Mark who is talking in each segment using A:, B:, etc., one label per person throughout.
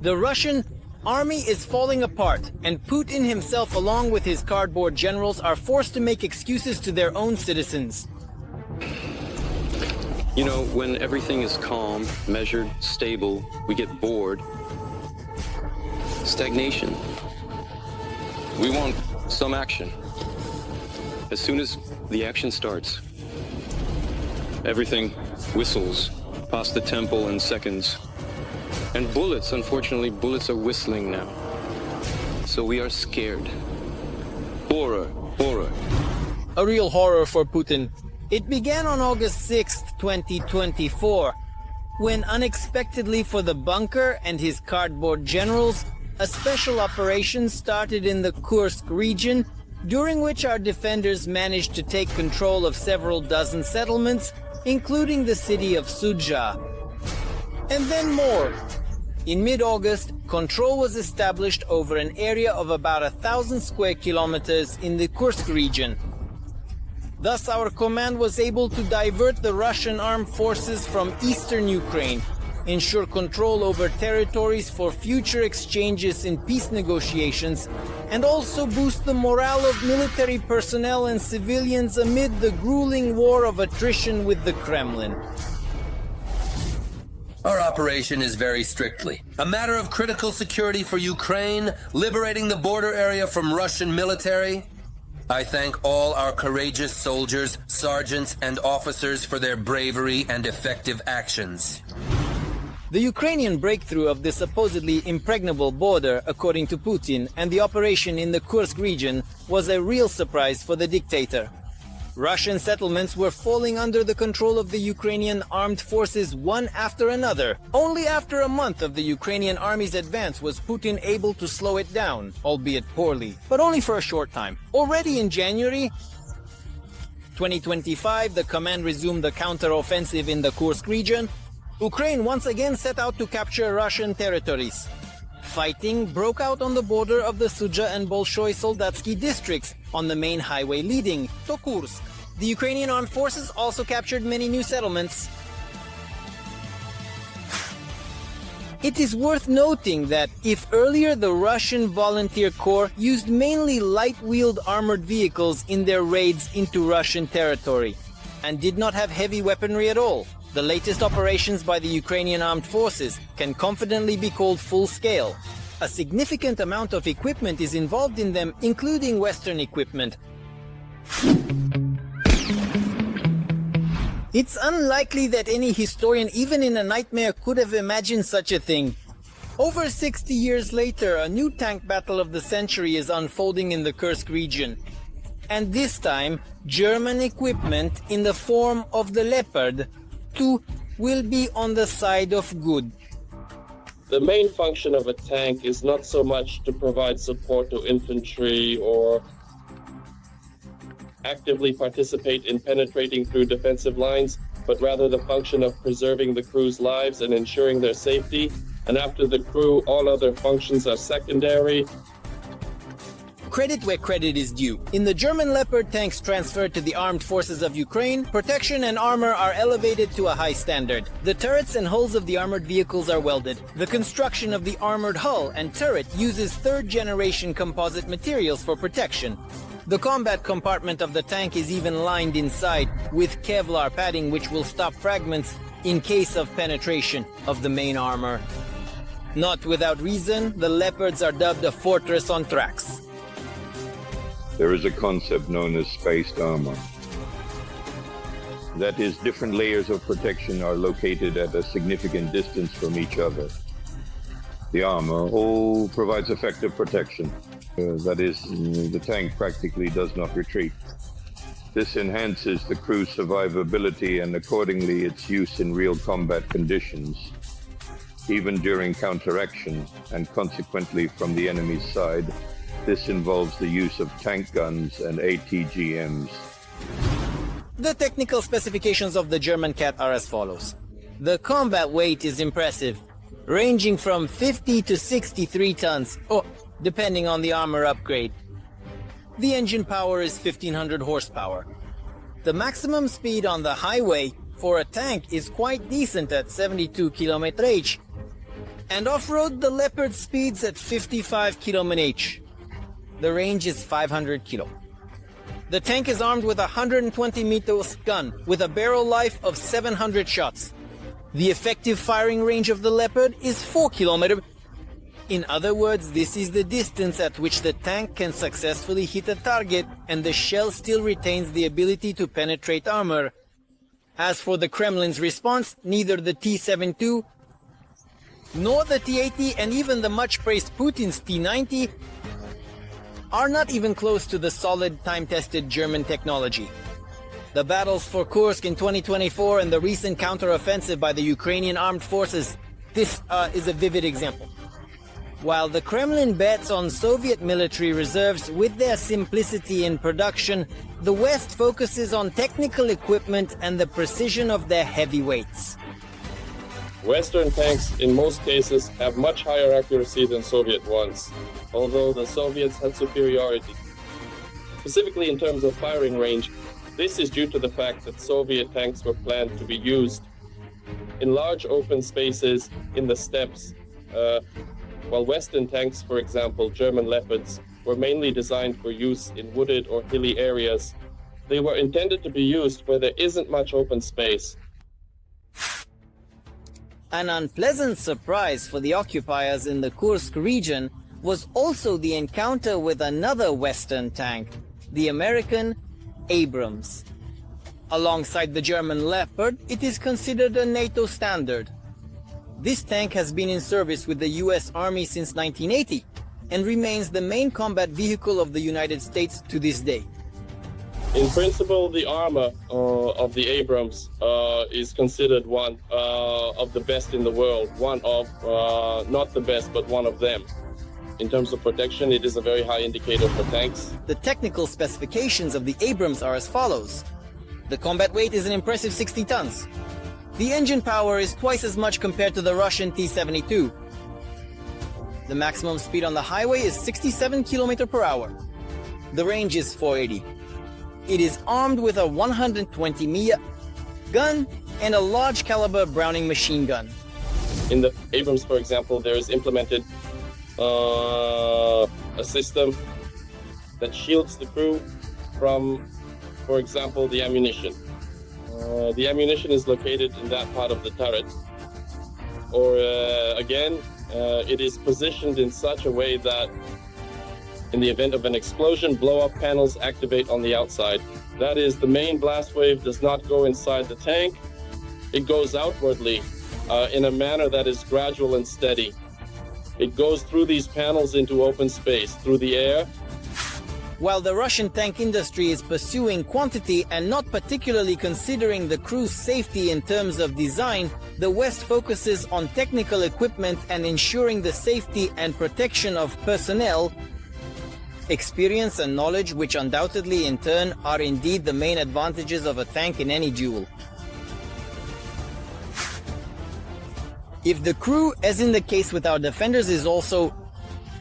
A: The Russian army is falling apart, and Putin himself, along with his cardboard generals, are forced to make excuses to their own citizens.
B: You know, when everything is calm, measured, stable, we get bored. Stagnation. We want some action. As soon as the action starts, everything whistles past the temple in seconds. And bullets, unfortunately, bullets are whistling now. So we are scared. Horror, horror.
A: A real horror for Putin. It began on August 6th, 2024, when unexpectedly for the bunker and his cardboard generals, a special operation started in the Kursk region, during which our defenders managed to take control of several dozen settlements, including the city of Sudzha. And then more. In mid-August, control was established over an area of about 1,000 square kilometers in the Kursk region. Thus, our command was able to divert the Russian armed forces from eastern Ukraine, ensure control over territories for future exchanges in peace negotiations, and also boost the morale of military personnel and civilians amid the grueling war of attrition with the Kremlin.
C: Our operation is very strictly a matter of critical security for Ukraine, liberating the border area from Russian military. I thank all our courageous soldiers, sergeants, and officers for their bravery and effective actions.
A: The Ukrainian breakthrough of the supposedly impregnable border, according to Putin, and the operation in the Kursk region was a real surprise for the dictator. Russian settlements were falling under the control of the Ukrainian armed forces one after another. Only after a month of the Ukrainian army's advance was Putin able to slow it down, albeit poorly, but only for a short time. Already in January 2025, the command resumed the counter-offensive in the Kursk region. Ukraine once again set out to capture Russian territories. Fighting broke out on the border of the Sudzha and Bolshoi Soldatsky districts on the main highway leading to Kursk. The Ukrainian armed forces also captured many new settlements. It is worth noting that if earlier the Russian Volunteer Corps used mainly light-wheeled armored vehicles in their raids into Russian territory and did not have heavy weaponry at all, the latest operations by the Ukrainian armed forces can confidently be called full-scale. A significant amount of equipment is involved in them, including Western equipment. It's unlikely that any historian, even in a nightmare, could have imagined such a thing. Over 60 years later, a new tank battle of the century is unfolding in the Kursk region. And this time, German equipment in the form of the Leopard 2 will be on the side of good.
D: The main function of a tank is not so much to provide support to infantry or actively participate in penetrating through defensive lines, but rather the function of preserving the crew's lives and ensuring their safety. And after the crew, all other functions are secondary.
A: Credit where credit is due. In the German Leopard tanks transferred to the armed forces of Ukraine, protection and armor are elevated to a high standard. The turrets and hulls of the armored vehicles are welded. The construction of the armored hull and turret uses third-generation composite materials for protection. The combat compartment of the tank is even lined inside with Kevlar padding, which will stop fragments in case of penetration of the main armor. Not without reason, the Leopards are dubbed a fortress on tracks.
E: There is a concept known as spaced armor. That is, different layers of protection are located at a significant distance from each other. The armor all provides effective protection. That is, the tank practically does not retreat. This enhances the crew's survivability and accordingly its use in real combat conditions, even during counteraction, and consequently from the enemy's side. This involves the use of tank guns and ATGMs.
A: The technical specifications of the German Cat are as follows. The combat weight is impressive, ranging from 50 to 63 tons, depending on the armor upgrade. The engine power is 1500 horsepower. The maximum speed on the highway for a tank is quite decent at 72 km/h. And off-road, the Leopard speeds at 55 km/h. The range is 500 kilo. The tank is armed with a 120 meters gun with a barrel life of 700 shots. The effective firing range of the Leopard is 4 km. In other words, this is the distance at which the tank can successfully hit a target and the shell still retains the ability to penetrate armor. As for the Kremlin's response, neither the T-72 nor the T-80 and even the much-praised Putin's T-90 are not even close to the solid, time-tested German technology. The battles for Kursk in 2024 and the recent counter-offensive by the Ukrainian armed forces, this is a vivid example. While the Kremlin bets on Soviet military reserves with their simplicity in production, the West focuses on technical equipment and the precision of their heavyweights.
D: Western tanks, in most cases, have much higher accuracy than Soviet ones, although the Soviets had superiority. Specifically in terms of firing range, this is due to the fact that Soviet tanks were planned to be used in large open spaces in the steppes, while Western tanks, for example, German Leopards, were mainly designed for use in wooded or hilly areas. They were intended to be used where there isn't much open space.
A: An unpleasant surprise for the occupiers in the Kursk region was also the encounter with another Western tank, the American Abrams. Alongside the German Leopard, it is considered a NATO standard. This tank has been in service with the US Army since 1980 and remains the main combat vehicle of the United States to this day.
D: In principle, the armor of the Abrams is considered one of the best in the world. One of, not the best, but one of them. In terms of protection, it is a very high indicator for tanks.
A: The technical specifications of the Abrams are as follows. The combat weight is an impressive 60 tons. The engine power is twice as much compared to the Russian T-72. The maximum speed on the highway is 67 km/h. The range is 480. It is armed with a 120 mm gun and a large caliber Browning machine gun.
D: In the Abrams, for example, there is implemented a system that shields the crew from, for example, the ammunition. The ammunition is located in that part of the turret. Or again, it is positioned in such a way that in the event of an explosion, blow-up panels activate on the outside. That is, the main blast wave does not go inside the tank. It goes outwardly in a manner that is gradual and steady. It goes through these panels into open space, through the air.
A: While the Russian tank industry is pursuing quantity and not particularly considering the crew's safety in terms of design, the West focuses on technical equipment and ensuring the safety and protection of personnel, experience and knowledge, which undoubtedly in turn are indeed the main advantages of a tank in any duel. If the crew, as in the case with our defenders, is also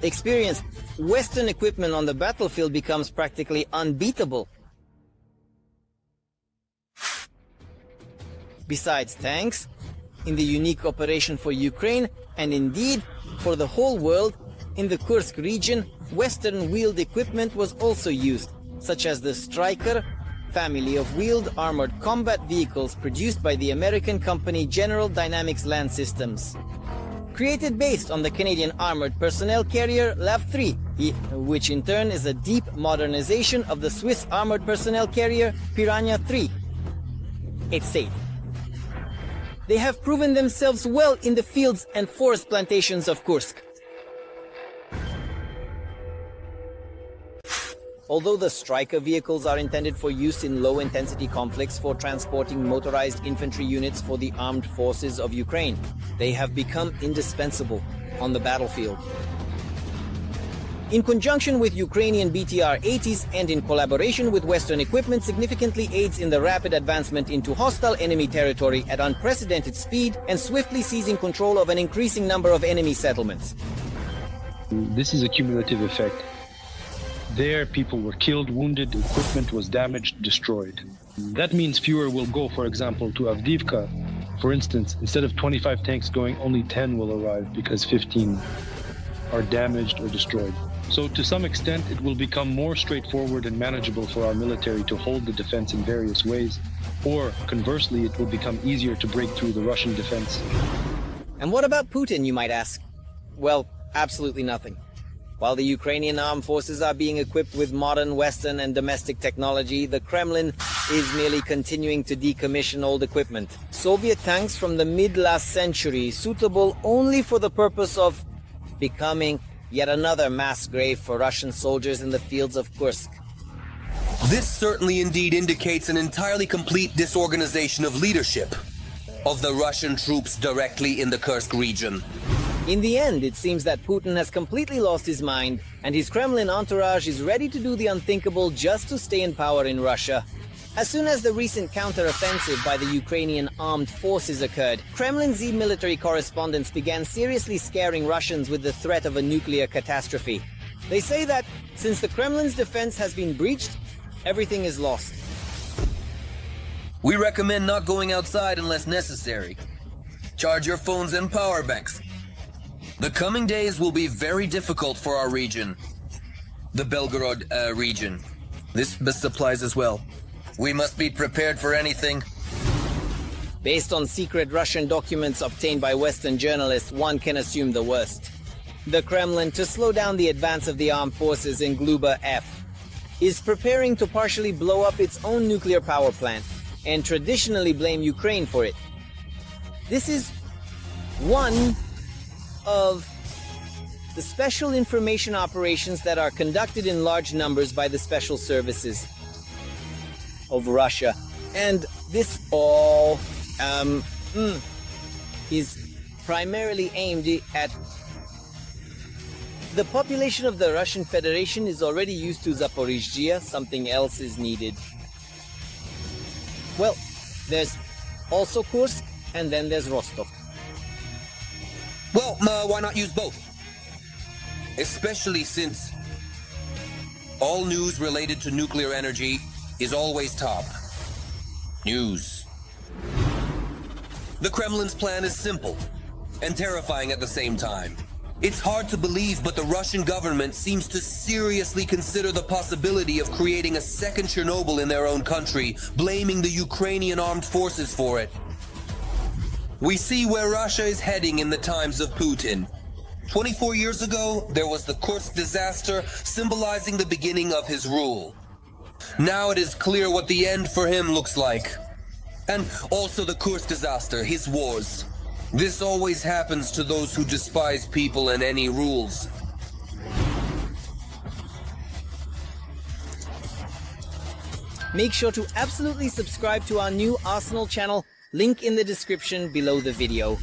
A: experienced, Western equipment on the battlefield becomes practically unbeatable. Besides tanks, in the unique operation for Ukraine, and indeed for the whole world, in the Kursk region, Western wheeled equipment was also used, such as the Stryker family of wheeled armored combat vehicles produced by the American company General Dynamics Land Systems. Created based on the Canadian armored personnel carrier LAV-3, which in turn is a deep modernization of the Swiss armored personnel carrier Piranha 3. It's safe. They have proven themselves well in the fields and forest plantations of Kursk. Although the Stryker vehicles are intended for use in low-intensity conflicts for transporting motorized infantry units for the armed forces of Ukraine, they have become indispensable on the battlefield. In conjunction with Ukrainian BTR-80s and in collaboration with Western equipment, significantly aids in the rapid advancement into hostile enemy territory at unprecedented speed and swiftly seizing control of an increasing number of enemy settlements.
F: This is a cumulative effect. There, people were killed, wounded, equipment was damaged, destroyed. That means fewer will go, for example, to Avdiivka, For instance, instead of 25 tanks going, only 10 will arrive because 15 are damaged or destroyed. So to some extent, it will become more straightforward and manageable for our military to hold the defense in various ways, or conversely, it will become easier to break through the Russian defense.
A: And what about Putin, you might ask? Well, absolutely nothing. While the Ukrainian armed forces are being equipped with modern Western and domestic technology, the Kremlin is merely continuing to decommission old equipment. Soviet tanks from the mid-last century, suitable only for the purpose of becoming yet another mass grave for Russian soldiers in the fields of Kursk.
C: This certainly indeed indicates an entirely complete disorganization of leadership of the Russian troops directly in the Kursk region.
A: In the end, it seems that Putin has completely lost his mind, and his Kremlin entourage is ready to do the unthinkable just to stay in power in Russia. As soon as the recent counter-offensive by the Ukrainian armed forces occurred, Kremlin Z military correspondents began seriously scaring Russians with the threat of a nuclear catastrophe. They say that since the Kremlin's defense has been breached, everything is lost.
C: We recommend not going outside unless necessary. Charge your phones and power banks. The coming days will be very difficult for our region, the Belgorod region. This supplies as well. We must be prepared for anything.
A: Based on secret Russian documents obtained by Western journalists, one can assume the worst. The Kremlin, to slow down the advance of the armed forces in Gluba F, is preparing to partially blow up its own nuclear power plant and traditionally blame Ukraine for it. This is one of the special information operations that are conducted in large numbers by the special services of Russia. And this all is primarily aimed at the population of the Russian Federation is already used to Zaporizhzhia. Something else is needed. Well, there's also Kursk, and then there's Rostov.
C: Well, why not use both? Especially since all news related to nuclear energy is always top. News. The Kremlin's plan is simple and terrifying at the same time. It's hard to believe, but the Russian government seems to seriously consider the possibility of creating a second Chernobyl in their own country, blaming the Ukrainian armed forces for it. We see where Russia is heading in the times of Putin. 24 years ago, there was the Kursk disaster, symbolizing the beginning of his rule. Now it is clear what the end for him looks like. And also the Kursk disaster, his wars. This always happens to those who despise people and any rules.
A: Make sure to absolutely subscribe to our new Arsenal channel, link in the description below the video.